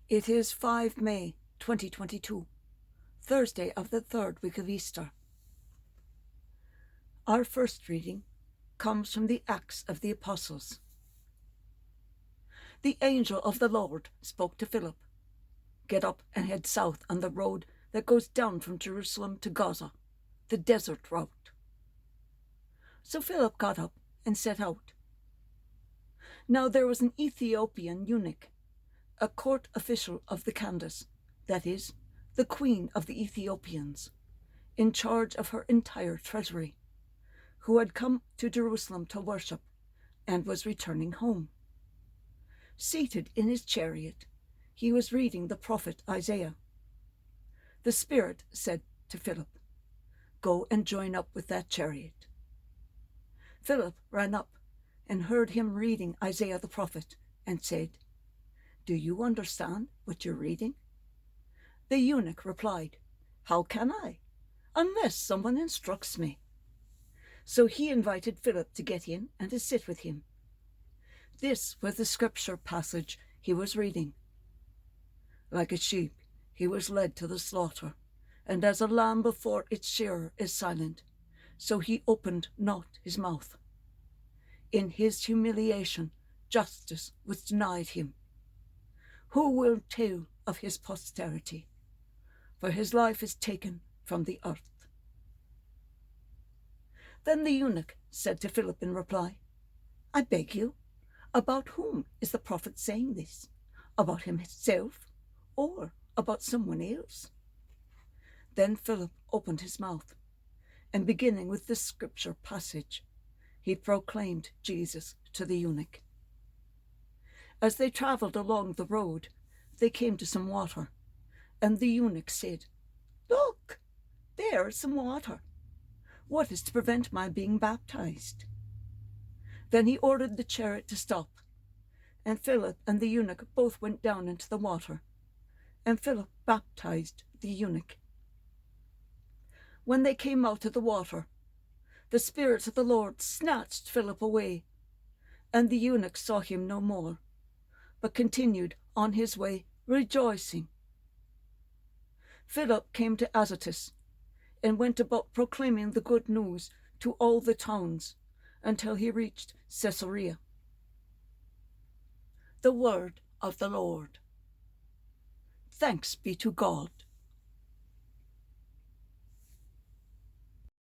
It is 5 May 2022, Thursday of the third week of Easter. Our first reading comes from the Acts of the Apostles. The angel of the Lord spoke to Philip, "Get up and head south on the road that goes down from Jerusalem to Gaza, the desert route." So Philip got up and set out. Now there was an Ethiopian eunuch, a court official of the Candace, that is, the queen of the Ethiopians, in charge of her entire treasury, who had come to Jerusalem to worship and was returning home. Seated in his chariot, he was reading the prophet Isaiah. The Spirit said to Philip, "Go and join up with that chariot." Philip ran up and heard him reading Isaiah the prophet and said, "Do you understand what you're reading?" The eunuch replied, "How can I, unless someone instructs me?" So he invited Philip to get in and to sit with him. This was the scripture passage he was reading. "Like a sheep he was led to the slaughter, and as a lamb before its shearer is silent, so he opened not his mouth. In his humiliation justice was denied him. Who will tell of his posterity? For his life is taken from the earth." Then the eunuch said to Philip in reply, "I beg you, about whom is the prophet saying this? About himself or about someone else?" Then Philip opened his mouth, and beginning with this scripture passage, he proclaimed Jesus to the eunuch. As they travelled along the road, they came to some water, and the eunuch said, "Look, there's some water. What is to prevent my being baptized?" Then he ordered the chariot to stop, and Philip and the eunuch both went down into the water, and Philip baptized the eunuch. When they came out of the water, the Spirit of the Lord snatched Philip away, and the eunuch saw him no more, but continued on his way rejoicing. Philip came to Azotus and went about proclaiming the good news to all the towns until he reached Caesarea. The word of the Lord. Thanks be to God.